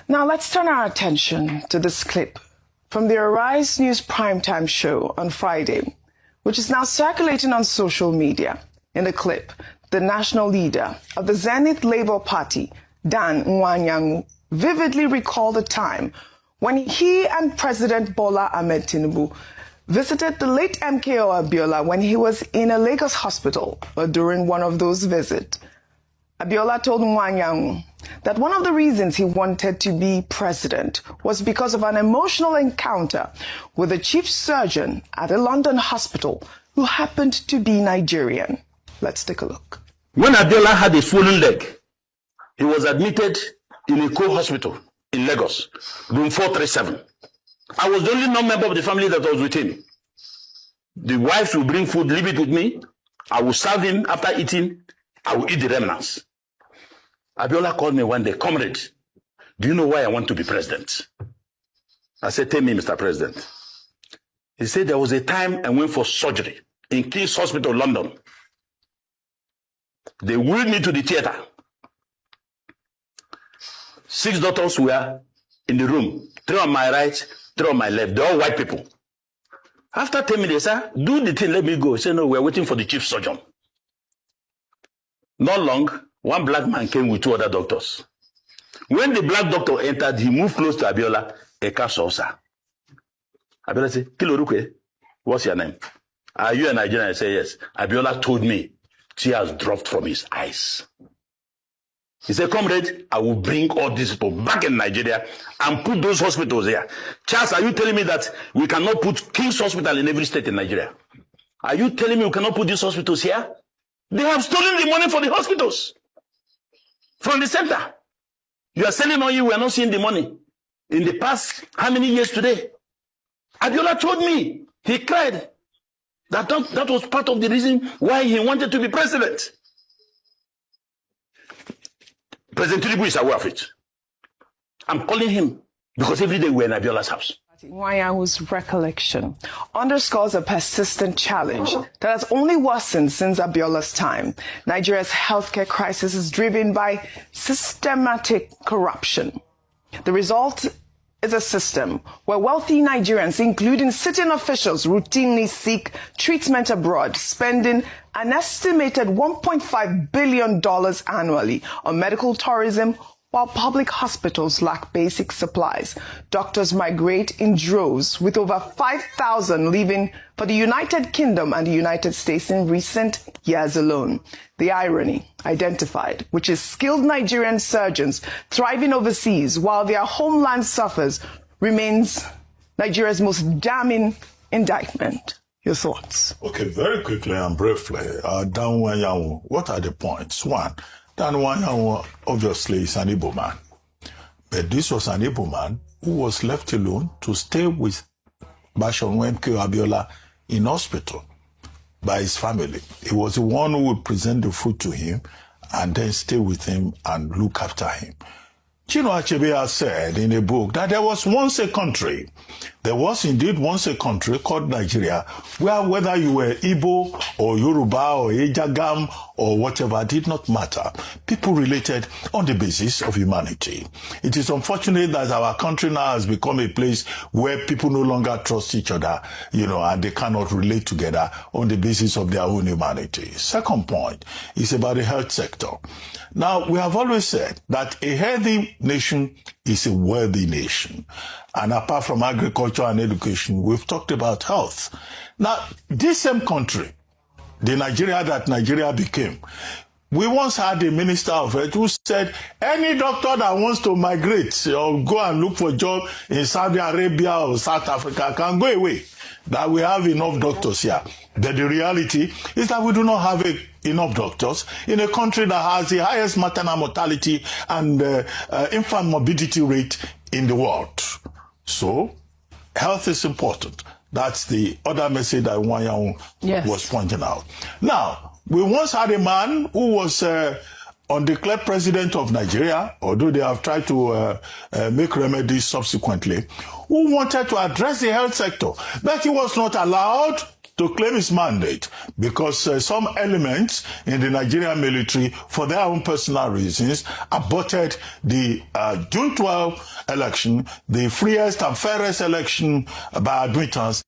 Now let's turn our attention to this clip from the Arise News primetime show on Friday, which is now circulating on social media. In the clip, the national leader of the Zenith Labour Party, Dan Nwanyangu, vividly recalled the time when he and President Bola Ahmed Tinubu visited the late MKO Abiola when he was in a Lagos hospital. But during one of those visits, Abiola told Nwanyangu that one of the reasons he wanted to be president was because of an emotional encounter with the chief surgeon at a London hospital who happened to be Nigerian. Let's take a look. When Abiola had a swollen leg, he was admitted in a co-hospital in Lagos, room 437. I was the only non-member of the family that was with him. The wives will bring food, leave it with me. I will serve him. After eating, I will eat the remnants. Abiola called me one day, comrade, do you know why I want to be president? I said, tell me, Mr. President. He said, there was a time I went for surgery in King's Hospital, London. They wheeled me to the theater. 6 doctors were in the room, 3 on my right, 3 on my left. They're all white people. After 10 minutes, sir, do the thing, let me go. He said, no, we're waiting for the chief surgeon. Not long, one black man came with 2 other doctors. When the black doctor entered, he moved close to Abiola, Eka Sosa. Abiola said, Kiloruke, what's your name? Are you a Nigerian? I said, yes. Abiola told me, tears dropped from his eyes. He said, comrade, I will bring all these people back in Nigeria and put those hospitals here. Charles, are you telling me that we cannot put King's Hospital in every state in Nigeria? Are you telling me we cannot put these hospitals here? They have stolen the money for the hospitals from the center. You are selling on you, we are not seeing the money. In the past, how many years today? Abiola told me, he cried, that was part of the reason why he wanted to be president. President Tinubu is aware of it. I'm calling him because every day we're in Abiola's house. Nwanyangu's recollection underscores a persistent challenge that has only worsened since Abiola's time. Nigeria's healthcare crisis is driven by systematic corruption. The result is a system where wealthy Nigerians, including sitting officials, routinely seek treatment abroad, spending an estimated $1.5 billion annually on medical tourism, while public hospitals lack basic supplies. Doctors migrate in droves, with over 5,000 leaving for the United Kingdom and the United States in recent years alone. The irony identified, which is skilled Nigerian surgeons thriving overseas while their homeland suffers, remains Nigeria's most damning indictment. Your thoughts? Okay, very quickly and briefly, Dan Nwanyangu, what are the points? One, Dan Nwanyangu obviously is an Igbo man, but this was an Igbo man who was left alone to stay with Bashorun MKO Abiola in hospital by his family. He was the one who would present the food to him and then stay with him and look after him. Chinua Achebe has said in a book that there was once a country, there was indeed once a country called Nigeria, where whether you were Igbo or Yoruba or Ejagam or whatever did not matter. People related on the basis of humanity. It is unfortunate that our country now has become a place where people no longer trust each other, and they cannot relate together on the basis of their own humanity. Second point is about the health sector. Now, we have always said that a healthy nation is a wealthy nation. And apart from agriculture and education, we've talked about health. Now, this same country, the Nigeria that Nigeria became, we once had a minister of health who said any doctor that wants to migrate or go and look for a job in Saudi Arabia or South Africa can go away, that we have enough doctors here. But the reality is that we do not have enough doctors in a country that has the highest maternal mortality and infant morbidity rate in the world. So, health is important. That's the other message that Nwanyangu was pointing out. Now, we once had a man who was undeclared president of Nigeria, although they have tried to make remedies subsequently, who wanted to address the health sector, but he was not allowed to claim his mandate because some elements in the Nigerian military, for their own personal reasons, aborted the June 12 election, the freest and fairest election by admittance